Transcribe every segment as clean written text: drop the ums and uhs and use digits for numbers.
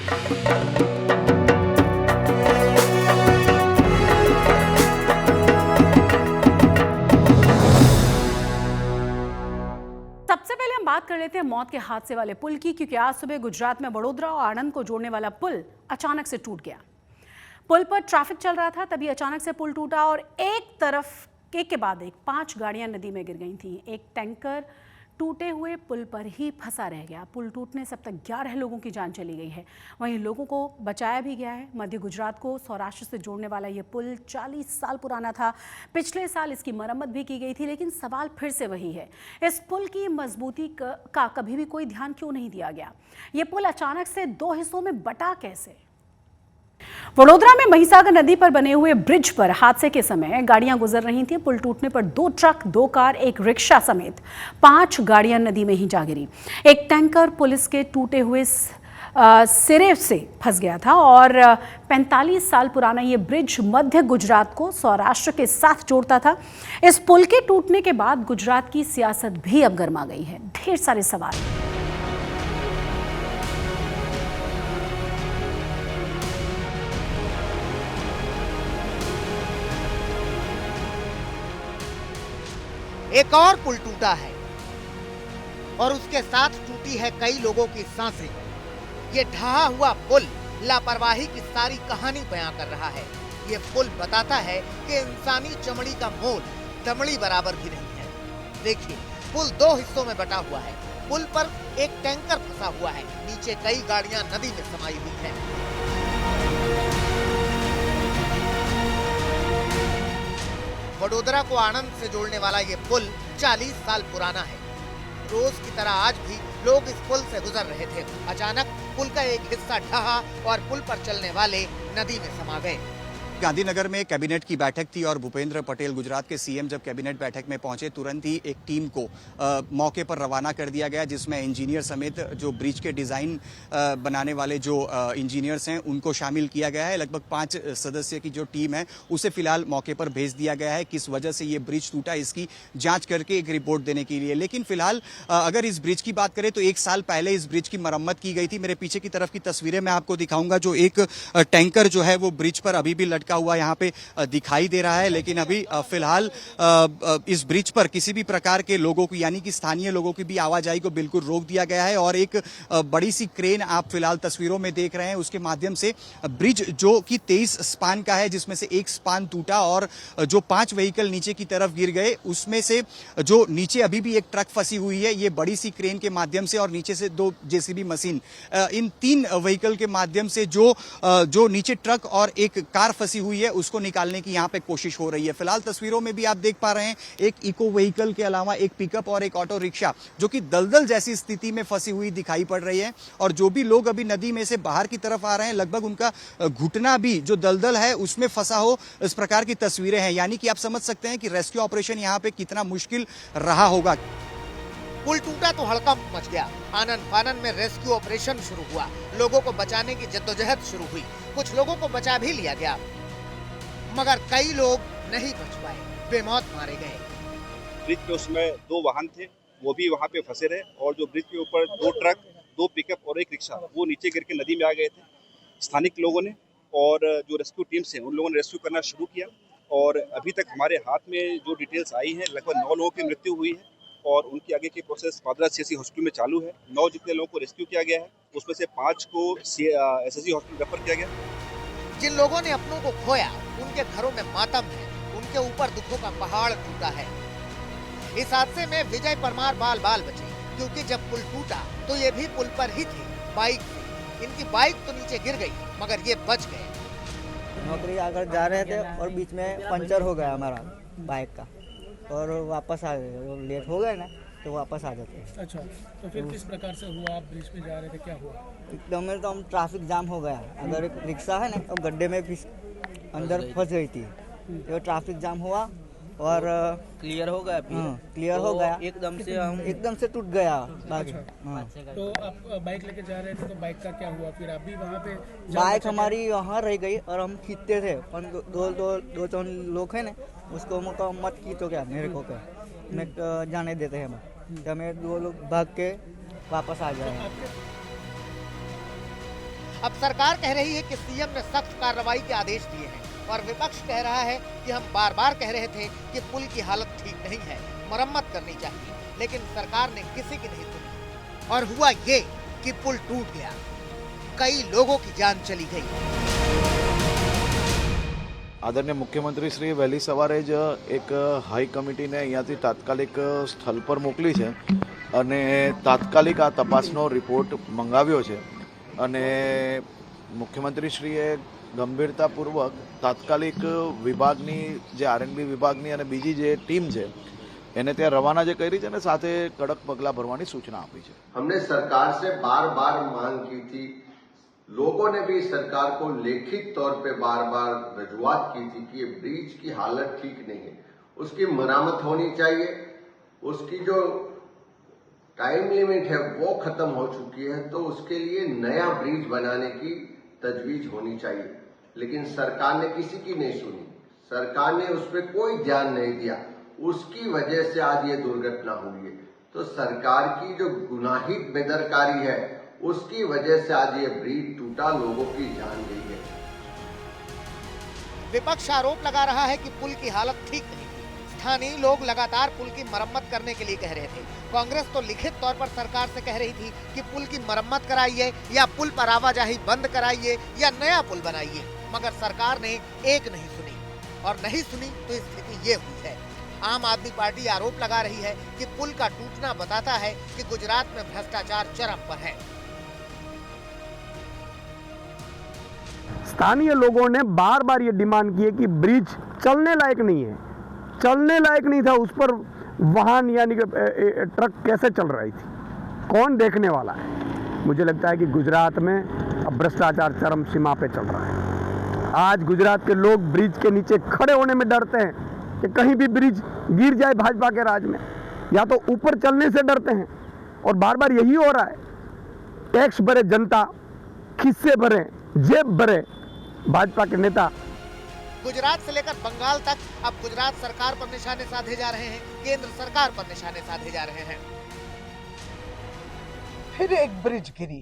सबसे पहले हम बात कर लेते हैं मौत के हादसे वाले पुल की, क्योंकि आज सुबह गुजरात में वडोदरा और आणंद को जोड़ने वाला पुल अचानक से टूट गया। पुल पर ट्रैफिक चल रहा था, तभी अचानक से पुल टूटा और एक के बाद एक 5 गाड़ियां नदी में गिर गई थीं। एक टैंकर टूटे हुए पुल पर ही फंसा रह गया। पुल टूटने से अब तक 11 लोगों की जान चली गई है। वहीं लोगों को बचाया भी गया है। मध्य गुजरात को सौराष्ट्र से जोड़ने वाला ये पुल 40 साल पुराना था। पिछले साल इसकी मरम्मत भी की गई थी, लेकिन सवाल फिर से वही है, इस पुल की मजबूती का कभी भी कोई ध्यान क्यों नहीं दिया गया? ये पुल अचानक से 2 हिस्सों में बटा कैसे? वडोदरा में महिसागर नदी पर बने हुए ब्रिज पर हादसे के समय गाड़ियां गुजर रही थीं। पुल टूटने पर 2 ट्रक, 2 कार, एक रिक्शा समेत 5 गाड़ियां नदी में ही जा गिरी। एक टैंकर पुलिस के टूटे हुए सिरे से फंस गया था और 45 साल पुराना ये ब्रिज मध्य गुजरात को सौराष्ट्र के साथ जोड़ता था। इस पुल के टूटने के बाद गुजरात की सियासत भी अब गर्मा गई है। ढेर सारे सवाल। एक और पुल टूटा है और उसके साथ टूटी है कई लोगों की सांसें। ये ढहा हुआ पुल लापरवाही की सारी कहानी बयां कर रहा है। ये पुल बताता है कि इंसानी चमड़ी का मोल दमड़ी बराबर भी नहीं है। देखिए, पुल 2 हिस्सों में बटा हुआ है। पुल पर एक टैंकर फंसा हुआ है, नीचे कई गाड़ियां नदी में समाई हुई हैं। वडोदरा को आणंद से जोड़ने वाला ये पुल 40 साल पुराना है। रोज की तरह आज भी लोग इस पुल से गुजर रहे थे। अचानक पुल का एक हिस्सा ढहा और पुल पर चलने वाले नदी में समा गए। गांधीनगर में कैबिनेट की बैठक थी और भूपेंद्र पटेल गुजरात के सीएम जब कैबिनेट बैठक में पहुंचे, तुरंत ही एक टीम को मौके पर रवाना कर दिया गया, जिसमें इंजीनियर समेत जो ब्रिज के डिजाइन बनाने वाले जो इंजीनियर्स हैं उनको शामिल किया गया है। लगभग 5 सदस्य की जो टीम है उसे फिलहाल मौके पर भेज दिया गया है। किस वजह से ये ब्रिज टूटा इसकी जांच करके एक रिपोर्ट देने के लिए। लेकिन फिलहाल अगर इस ब्रिज की बात करें तो 1 साल पहले इस ब्रिज की मरम्मत की गई थी। मेरे पीछे की तरफ की तस्वीरें मैं आपको दिखाऊंगा। जो एक टैंकर जो है वो ब्रिज पर अभी भी का हुआ यहाँ पे दिखाई दे रहा है, लेकिन अभी फिलहाल इस ब्रिज पर किसी भी प्रकार के लोगों को, यानी कि स्थानीय लोगों की भी आवाजाही को बिल्कुल रोक दिया गया है। और एक बड़ी सी क्रेन आप फिलहाल तस्वीरों में देख रहे हैं, उसके माध्यम से ब्रिज जो कि 23 स्पान का है, जिसमें से एक स्पान टूटा और जो 5 व्हीकल नीचे की तरफ गिर गए, उसमें से जो नीचे अभी भी एक ट्रक फंसी हुई है, ये बड़ी सी क्रेन के माध्यम से और नीचे से 2 जेसीबी मशीन, इन 3 व्हीकल के माध्यम से जो नीचे ट्रक और एक कार फंसी हुई है उसको निकालने की यहां पे कोशिश हो रही है। फिलहाल तस्वीरों में भी आप देख पा रहे हैं एक इको व्हीकल के अलावा एक पिकअप और एक ऑटो रिक्शा जो कि दलदल जैसी स्थिति में फंसी हुई दिखाई पड़ रही है। और जो भी लोग अभी नदी में से बाहर की तरफ आ रहे हैं, लगभग उनका घुटना भी जो दलदल है उसमें फंसा हो, इस प्रकार की तस्वीरें हैं। यानी कि आप समझ सकते हैं कि रेस्क्यू ऑपरेशन यहां पे कितना मुश्किल रहा होगा। पुल टूटा तो हड़कंप मच गया। आनन फानन में रेस्क्यू ऑपरेशन शुरू हुआ। लोगों को बचाने की जद्दोजहद शुरू हुई। कुछ लोगों को बचा भी लिया गया, मगर कई लोग नहीं बच पाए, बेमौत मारे गए। ब्रिज पे उसमें 2 वाहन थे, वो भी वहाँ पे फंसे रहे। और जो ब्रिज के ऊपर 2 ट्रक, 2 पिकअप और एक रिक्शा, वो नीचे गिर के नदी में आ गए थे। स्थानिक लोगों ने और जो रेस्क्यू टीम्स हैं उन लोगों ने रेस्क्यू करना शुरू किया। और अभी तक हमारे हाथ में जो डिटेल्स आई हैं, लगभग 9 लोगों की मृत्यु हुई है और उनकी आगे की प्रोसेस पादरा सीएससी हॉस्पिटल में चालू है। 9 जितने लोगों को रेस्क्यू किया गया है उसमें से 5 को एसएससी हॉस्पिटल रेफर किया गया। जिन लोगों ने अपनों को खोया, उनके घरों में मातम है, उनके ऊपर दुखों का पहाड़ टूटा है। इस हादसे में विजय परमार बाल बाल बचे, क्योंकि जब पुल टूटा तो ये भी पुल पर ही थे, बाइक से। इनकी बाइक तो नीचे गिर गई, मगर ये बच गए। नौकरी आकर जा रहे थे और बीच में पंचर हो गया हमारा बाइक का और वापस आ गए। लेट हो गए ना तो वापस आ जाते। अच्छा, तो फिर किस प्रकार से हुआ? आप ब्रिज पे जा रहे थे, क्या हुआ? एकदम ट्रैफिक जाम हो गया। अगर एक रिक्शा है ना तो गड्ढे में अंदर फंस गई थी, तो ट्रैफिक जाम हुआ और क्लियर हो गया। क्लियर हो गया, एकदम से टूट गया बाइक। अच्छा। तो आप बाइक लेके जा रहे थे, तो बाइक का क्या हुआ? फिर आप भी वहाँ पे बाइक हमारी यहाँ रह गई और हम खींचते थे, पर 2 लोग हैं ना, उसको मत खींचो क्या, मेरे को क्या, मैं जाने देते हैं। तो हमें 2 लोग भाग के वापस आ जाए। अब सरकार कह रही है कि सीएम ने सख्त कार्रवाई के आदेश दिए हैं और विपक्ष कह रहा है कि हम बार बार कह रहे थे कि पुल की हालत ठीक नहीं है, मरम्मत करनी चाहिए, लेकिन सरकार ने किसी की नहीं सुनी और हुआ ये कि पुल टूट गया, कई लोगों की जान चली गई। આદરણીય મુખ્યમંત્રી શ્રી વહેલી સવારે જ એક હાઈ કમિટીને અહીંયાથી તાત્કાલિક સ્થળ પર મોકલી છે અને તાત્કાલિક આ તપાસનો રિપોર્ટ મંગાવ્યો છે અને મુખ્યમંત્રીશ્રીએ ગંભીરતાપૂર્વક તાત્કાલિક વિભાગની જે આરએનબી વિભાગની અને બીજી જે ટીમ છે એને ત્યાં રવાના જે કરી છે અને સાથે કડક પગલાં ભરવાની સૂચના આપી છે। हमने सरकार से बार बार मांग की थी, लोगों ने भी सरकार को लिखित तौर पे बार बार रजूआत की थी कि ये ब्रिज की हालत ठीक नहीं है, उसकी मरम्मत होनी चाहिए, उसकी जो टाइम लिमिट है वो खत्म हो चुकी है, तो उसके लिए नया ब्रिज बनाने की तजवीज होनी चाहिए। लेकिन सरकार ने किसी की नहीं सुनी, सरकार ने उस पर कोई ध्यान नहीं दिया, उसकी वजह से आज ये दुर्घटना हुई है। तो सरकार की जो गुनाहित बेदरकारी है उसकी वजह से आज ये ब्रिज टूटा, लोगों की जान गई है। विपक्ष आरोप लगा रहा है कि पुल की हालत ठीक नहीं थी, स्थानीय लोग लगातार पुल की मरम्मत करने के लिए कह रहे थे। कांग्रेस तो लिखित तौर पर सरकार से कह रही थी कि पुल की मरम्मत कराइए या पुल पर आवाजाही बंद कराइए या नया पुल बनाइए, मगर सरकार ने एक नहीं सुनी और नहीं सुनी तो स्थिति ये हुई है। आम आदमी पार्टी आरोप लगा रही है कि पुल का टूटना बताता है कि गुजरात में भ्रष्टाचार चरम पर है। स्थानीय लोगों ने बार बार ये डिमांड की है कि ब्रिज चलने लायक नहीं है, चलने लायक नहीं था, उस पर वाहन यानी कि ट्रक कैसे चल रही थी, कौन देखने वाला है। मुझे लगता है कि गुजरात में अब भ्रष्टाचार चरम सीमा पे चल रहा है। आज गुजरात के लोग ब्रिज के नीचे खड़े होने में डरते हैं कि कहीं भी ब्रिज गिर जाए भाजपा के राज में, या तो ऊपर चलने से डरते हैं और बार बार यही हो रहा है। टैक्स भरे जनता, खिस्से भरे, जेब भरे भाजपा के नेता। गुजरात से लेकर बंगाल तक अब गुजरात सरकार पर निशाने साधे जा रहे हैं, केंद्र सरकार पर निशाने साधे जा रहे हैं। फिर एक ब्रिज गिरी,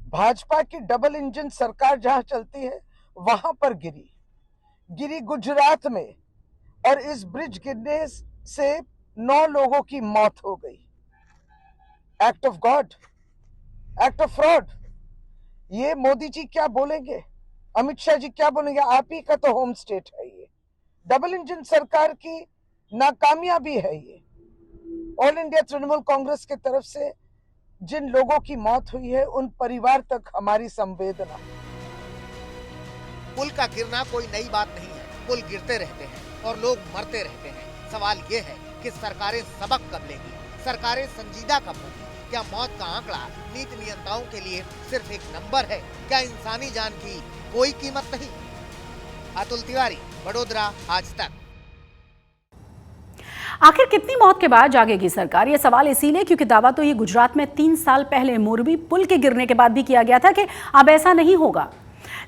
भाजपा की डबल इंजन सरकार जहां चलती है वहां पर गिरी गुजरात में, और इस ब्रिज गिरने से 9 लोगों की मौत हो गई। Act of God, act of fraud. ये मोदी जी क्या बोलेंगे, अमित शाह जी क्या बोलेंगे? आप ही का तो होम स्टेट है ये। डबल इंजन सरकार की नाकामयाबी है ये। ऑल इंडिया तृणमूल कांग्रेस की तरफ से जिन लोगों की मौत हुई है उन परिवार तक हमारी संवेदना। पुल का गिरना कोई नई बात नहीं है, पुल गिरते रहते हैं और लोग मरते रहते हैं। सवाल ये है कि सरकारें सबक कब लेंगी, सरकारें संजीदा कब होंगी? क्या मौत का आंकड़ा नीति नियंताओं के लिए सिर्फ एक नंबर है? क्या इंसानी जान की कोई कीमत नहीं? अतुल तिवारी, वडोदरा, आज तक। आखिर कितनी मौत के बाद जागेगी सरकार? ये सवाल इसीलिए क्योंकि दावा तो ये गुजरात में 3 साल पहले मोरबी पुल के गिरने के बाद भी किया गया था कि अब ऐसा नहीं होगा।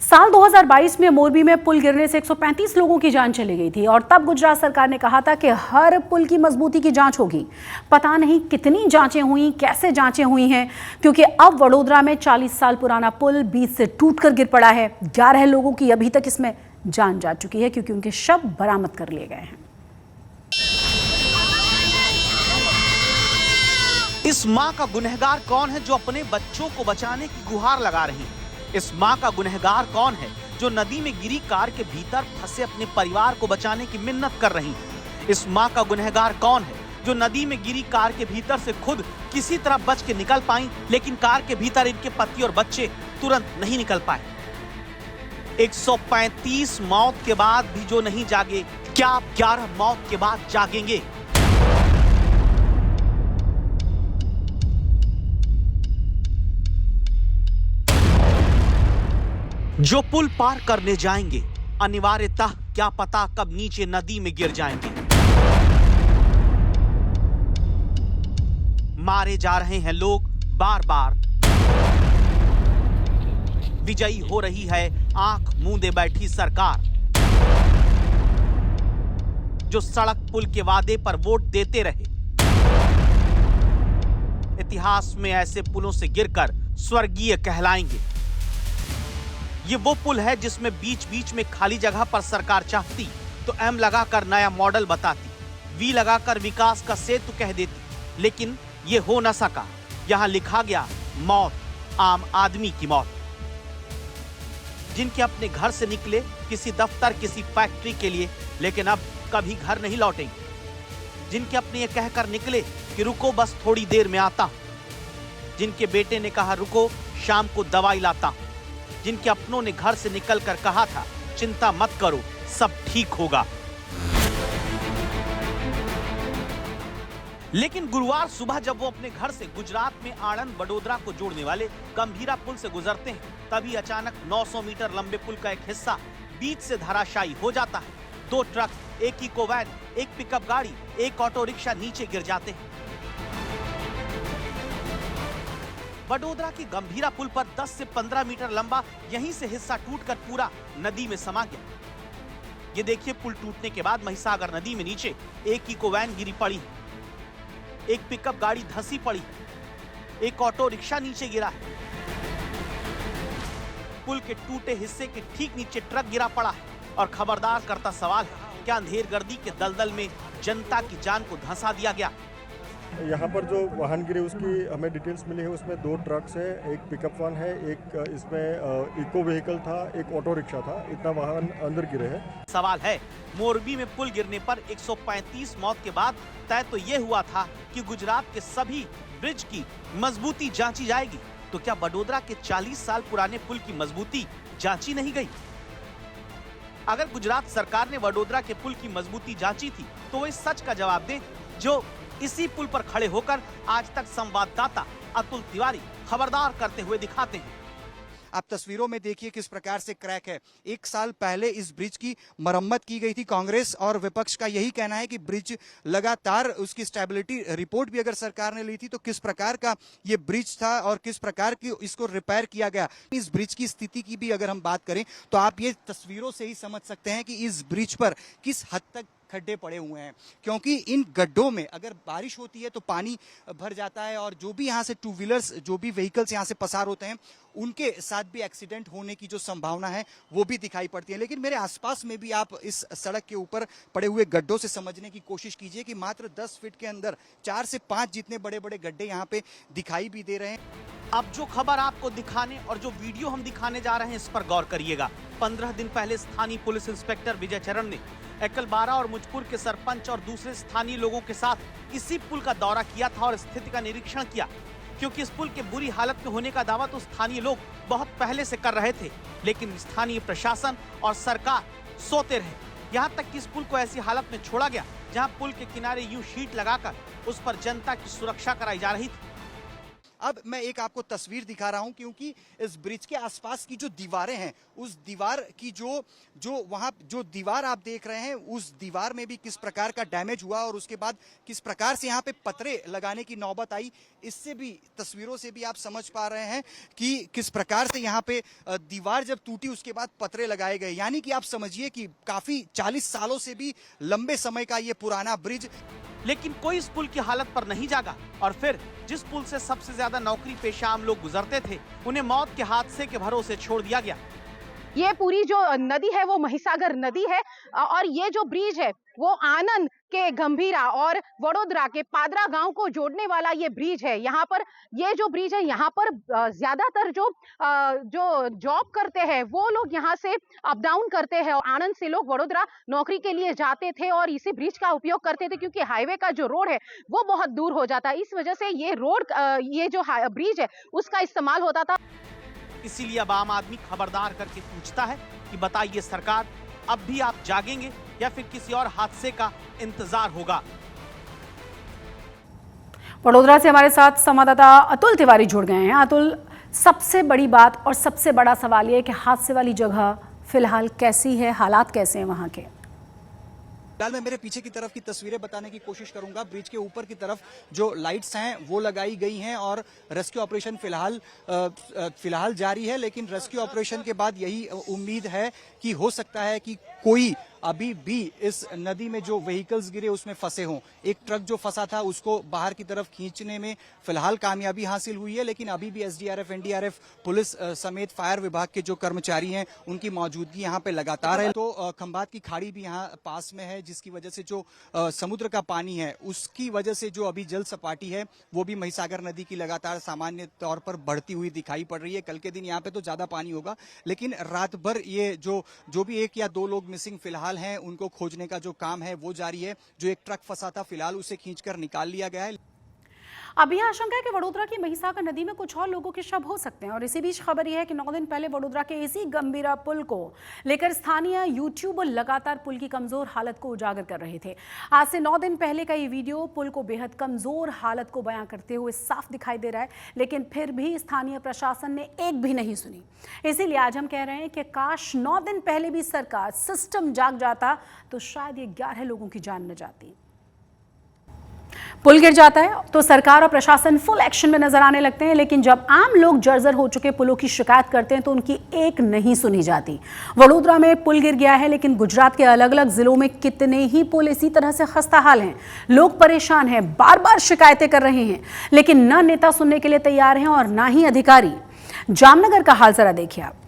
साल 2022 में मोरबी में पुल गिरने से 135 लोगों की जान चली गई थी और तब गुजरात सरकार ने कहा था कि हर पुल की मजबूती की जांच होगी। पता नहीं कितनी जांचें हुई, कैसे जांचें हुई हैं, क्योंकि अब वडोदरा में 40 साल पुराना पुल बीच से टूटकर गिर पड़ा है। 11 लोगों की अभी तक इसमें जान जा चुकी है क्योंकि उनके शव बरामद कर लिए गए हैं। इस माँ का गुनहगार कौन है जो अपने बच्चों को बचाने की गुहार लगा रही है? इस माँ का गुनहगार कौन है जो नदी में गिरी कार के भीतर फंसे अपने परिवार को बचाने की मिन्नत कर रही है? इस माँ का गुनहगार कौन है जो नदी में गिरी कार के भीतर से खुद किसी तरह बच के निकल पाई, लेकिन कार के भीतर इनके पति और बच्चे तुरंत नहीं निकल पाए? 135 मौत के बाद भी जो नहीं जागे, क्या 11 मौत के बाद जागेंगे? जो पुल पार करने जाएंगे अनिवार्यतः क्या पता कब नीचे नदी में गिर जाएंगे। मारे जा रहे हैं लोग बार बार। विजयी हो रही है आंख मूंदे बैठी सरकार, जो सड़क पुल के वादे पर वोट देते रहे। इतिहास में ऐसे पुलों से गिरकर स्वर्गीय कहलाएंगे। ये वो पुल है जिसमें बीच बीच में खाली जगह पर सरकार चाहती तो एम लगाकर नया मॉडल बताती, वी लगाकर विकास का सेतु कह देती, लेकिन ये हो न सका। यहाँ लिखा गया मौत, आम आदमी की मौत। जिनके अपने घर से निकले किसी दफ्तर किसी फैक्ट्री के लिए, लेकिन अब कभी घर नहीं लौटेंगे। जिनके अपने ये कहकर निकले कि रुको बस थोड़ी देर में आता हूं। जिनके बेटे ने कहा रुको शाम को दवाई लाता हूं। जिनके अपनों ने घर से निकलकर कहा था चिंता मत करो सब ठीक होगा। लेकिन गुरुवार सुबह जब वो अपने घर से गुजरात में आणंद वडोदरा को जोड़ने वाले गंभीरा पुल से गुजरते हैं, तभी अचानक 900 मीटर लंबे पुल का एक हिस्सा बीच से धराशायी हो जाता है। 2 ट्रक, एक इको वैन, एक पिकअप गाड़ी, एक ऑटो रिक्शा नीचे गिर जाते हैं। वडोदरा की गंभीरा पुल पर 10 से 15 मीटर लंबा यहीं से हिस्सा टूटकर पूरा नदी में समा गया। ये देखिए, पुल टूटने के बाद महिसागर नदी में नीचे एक इको वैन गिरी पड़ी, एक पिकअप गाड़ी धंसी पड़ी, एक ऑटो रिक्शा नीचे गिरा है। पुल के टूटे हिस्से के ठीक नीचे ट्रक गिरा पड़ा है और खबरदार करता सवाल है, क्या अंधेर गर्दी के दलदल में जनता की जान को धंसा दिया गया? यहाँ पर जो वाहन गिरे उसकी हमें डिटेल्स मिली है। उसमें 2 ट्रक्स है, एक पिकअप वैन है, एक इसमें इको व्हीकल था, एक ऑटो रिक्शा था। इतना वाहन अंदर गिरे हैं। सवाल है, मोरबी में पुल गिरने पर 135 मौत के बाद तय तो ये हुआ था कि गुजरात के सभी ब्रिज की मजबूती जांची जाएगी, तो क्या वडोदरा के 40 साल पुराने पुल की मजबूती जांची नहीं गई? अगर गुजरात सरकार ने वडोदरा के पुल की मजबूती जांची थी तो वो इस सच का जवाब दे जो इसी पुल पर खड़े होकर आज तक संवाददाता अतुल तिवारी खबरदार करते हुए दिखाते हैं। आप तस्वीरों में देखिए किस प्रकार से क्रैक है। 1 साल पहले इस ब्रिज की मरम्मत की गई थी। कांग्रेस और विपक्ष का यही कहना है कि ब्रिज लगातार उसकी स्टेबिलिटी रिपोर्ट भी अगर सरकार ने ली थी तो किस प्रकार का ये ब्रिज था और किस प्रकार की इसको रिपेयर किया गया। इस ब्रिज की स्थिति की भी अगर हम बात करें तो आप ये तस्वीरों से ही समझ सकते हैं कि इस ब्रिज पर किस हद तक खड्डे पड़े हुए हैं, क्योंकि इन गड्ढों में अगर बारिश होती है तो पानी भर जाता है और जो भी यहाँ से 2 व्हीलर्स जो भी व्हीकल्स यहाँ से पसार होते हैं उनके साथ भी एक्सीडेंट होने की जो संभावना है वो भी दिखाई पड़ती है। लेकिन मेरे आसपास में भी आप इस सड़क के ऊपर पड़े हुए गड्ढों से समझने की कोशिश कीजिए कि मात्र 10 फीट के अंदर 4 से 5 जितने बड़े बड़े गड्ढे यहाँ पे दिखाई भी दे रहे हैं। अब जो खबर आपको दिखाने और जो वीडियो हम दिखाने जा रहे हैं इस पर गौर करिएगा। 15 दिन पहले स्थानीय पुलिस इंस्पेक्टर विजय चरण ने एकलबारा और मुजपुर के सरपंच और दूसरे स्थानीय लोगों के साथ इसी पुल का दौरा किया था और स्थिति का निरीक्षण किया, क्योंकि इस पुल के बुरी हालत में होने का दावा तो स्थानीय लोग बहुत पहले से कर रहे थे, लेकिन स्थानीय प्रशासन और सरकार सोते रहे। यहाँ तक कि इस पुल को ऐसी हालत में छोड़ा गया जहाँ पुल के किनारे यूं शीट लगाकर उस पर जनता की सुरक्षा कराई जा रही थी। अब मैं एक आपको तस्वीर दिखा रहा हूं क्योंकि इस ब्रिज के आसपास की जो दीवारें हैं उस दीवार की जो वहां जो दीवार आप देख रहे हैं उस दीवार में भी किस प्रकार का डैमेज हुआ और उसके बाद किस प्रकार से यहाँ पे पतरे लगाने की नौबत आई, इससे भी तस्वीरों से भी आप समझ पा रहे हैं कि किस प्रकार से यहाँ पे दीवार जब टूटी उसके बाद पतरे लगाए गए। यानी कि आप समझिए कि काफी 40 सालों से भी लंबे समय का ये पुराना ब्रिज। लेकिन कोई इस पुल की हालत पर नहीं जागा और फिर जिस पुल से सबसे ज्यादा नौकरी पेशा आम लोग गुजरते थे उन्हें मौत के हादसे के भरोसे छोड़ दिया गया। ये पूरी जो नदी है वो महिसागर नदी है और ये जो ब्रिज है वो आनंद के गंभीरा और वडोदरा के पादरा गांव को जोड़ने वाला ये ब्रिज है। यहाँ पर ये जो ब्रिज है यहाँ पर ज्यादातर जो जॉब करते हैं वो लोग यहाँ से अप डाउन करते हैं और आनंद से लोग वडोदरा नौकरी के लिए जाते थे और इसी ब्रिज का उपयोग करते थे, क्योंकि हाईवे का जो रोड है वो बहुत दूर हो जाता है। इस वजह से ये रोड ये जो ब्रिज है उसका इस्तेमाल होता था। इसीलिए अब आम आदमी खबरदार करके पूछता है कि बताइए सरकार, अब भी आप जागेंगे या फिर किसी और हादसे का इंतजार होगा? वडोदरा से हमारे साथ संवाददाता अतुल तिवारी जुड़ गए हैं। अतुल, सबसे बड़ी बात और सबसे बड़ा सवाल ये है कि हादसे वाली जगह फिलहाल कैसी है, हालात कैसे हैं वहां के? फिलहाल मैं मेरे पीछे की तरफ की तस्वीरें बताने की कोशिश करूंगा। ब्रिज के ऊपर की तरफ जो लाइट्स हैं वो लगाई गई हैं और रेस्क्यू ऑपरेशन फिलहाल जारी है, लेकिन रेस्क्यू ऑपरेशन के बाद यही उम्मीद है कि हो सकता है कि कोई अभी भी इस नदी में जो व्हीकल्स गिरे उसमें फंसे हों। एक ट्रक जो फंसा था उसको बाहर की तरफ खींचने में फिलहाल कामयाबी हासिल हुई है, लेकिन अभी भी एसडीआरएफ, एनडीआरएफ, पुलिस समेत फायर विभाग के जो कर्मचारी हैं उनकी मौजूदगी यहाँ पे लगातार है। तो खंभात की खाड़ी भी यहाँ पास में है, जिसकी वजह से जो समुद्र का पानी है उसकी वजह से जो अभी जल सपाटी है वो भी महिसागर नदी की लगातार सामान्य तौर पर बढ़ती हुई दिखाई पड़ रही है। कल के दिन यहाँ पे तो ज्यादा पानी होगा, लेकिन रात भर ये जो भी 1 या 2 लोग मिसिंग फिलहाल हैं उनको खोजने का जो काम है वो जारी है। जो एक ट्रक फंसा था फिलहाल उसे खींचकर निकाल लिया गया है। अभी यह आशंका है कि वडोदरा की महिसागर नदी में कुछ और लोगों के शव हो सकते हैं। और इसी बीच खबर यह है कि 9 दिन पहले वडोदरा के इसी गंभीरा पुल को लेकर स्थानीय यूट्यूबर लगातार पुल की कमजोर हालत को उजागर कर रहे थे। आज से 9 दिन पहले का ये वीडियो पुल को बेहद कमजोर हालत को बयां करते हुए साफ दिखाई दे रहा है, लेकिन फिर भी स्थानीय प्रशासन ने एक भी नहीं सुनी। इसीलिए आज हम कह रहे हैं कि काश 9 दिन पहले भी सरकार सिस्टम जाग जाता तो शायद ये 11 लोगों की जान न जाती। पुल गिर जाता है तो सरकार और प्रशासन फुल एक्शन में नजर आने लगते हैं, लेकिन जब आम लोग जर्जर हो चुके पुलों की शिकायत करते हैं तो उनकी एक नहीं सुनी जाती। वडोदरा में पुल गिर गया है, लेकिन गुजरात के अलग अलग जिलों में कितने ही पुल इसी तरह से खस्ताहाल हैं। लोग परेशान हैं, बार बार शिकायतें कर रहे हैं, लेकिन न नेता सुनने के लिए तैयार हैं और ना ही अधिकारी। जामनगर का हाल जरा देखिए आप।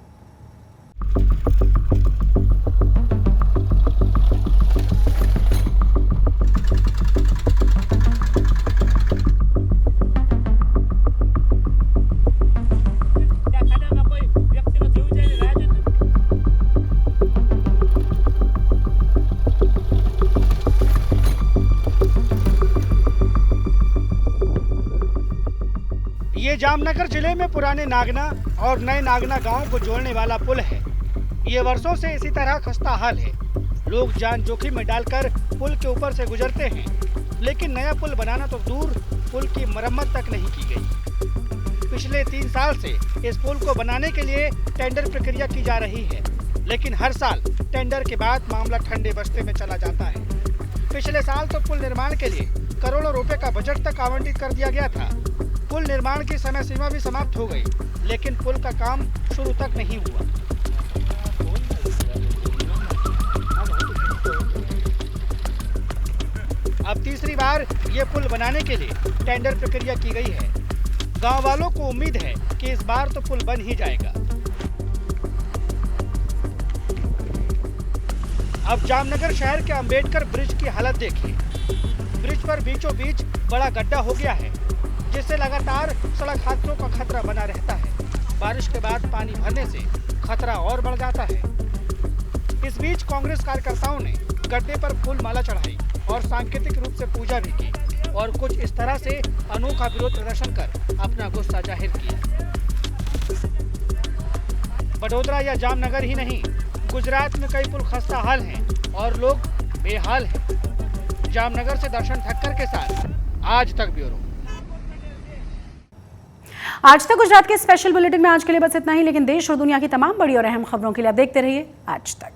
ये जामनगर जिले में पुराने नागना और नए नागना गांव को जोड़ने वाला पुल है। ये वर्षों से इसी तरह खस्ता हाल है। लोग जान जोखिम में डालकर पुल के ऊपर से गुजरते हैं, लेकिन नया पुल बनाना तो दूर, पुल की मरम्मत तक नहीं की गई। पिछले 3 साल से इस पुल को बनाने के लिए टेंडर प्रक्रिया की जा रही है, लेकिन हर साल टेंडर के बाद मामला ठंडे बस्ते में चला जाता है। पिछले साल तो पुल निर्माण के लिए करोड़ों रुपए का बजट तक आवंटित कर दिया गया था। पुल निर्माण की समय सीमा भी समाप्त हो गई, लेकिन पुल का काम शुरू तक नहीं हुआ। अब तीसरी बार ये पुल बनाने के लिए टेंडर प्रक्रिया की गई है। गांव वालों को उम्मीद है कि इस बार तो पुल बन ही जाएगा। अब जामनगर शहर के अंबेडकर ब्रिज की हालत देखिए। ब्रिज पर बीचों बीच बड़ा गड्ढा हो गया है, जिससे लगातार सड़क हादसों का खतरा बना रहता है। बारिश के बाद पानी भरने से खतरा और बढ़ जाता है। इस बीच कांग्रेस कार्यकर्ताओं ने गड्ढे पर फूल माला चढ़ाई और सांकेतिक रूप से पूजा भी की और कुछ इस तरह से अनोखा विरोध प्रदर्शन कर अपना गुस्सा जाहिर किया। वडोदरा या जामनगर ही नहीं, गुजरात में कई पुल खस्ता हाल हैं और लोग बेहाल हैं। जामनगर से दर्शन ठक्कर के साथ आज तक ब्यूरो। आज तक गुजरात के स्पेशल बुलेटिन में आज के लिए बस इतना ही, लेकिन देश और दुनिया की तमाम बड़ी और अहम खबरों के लिए आप देखते रहिए आज तक।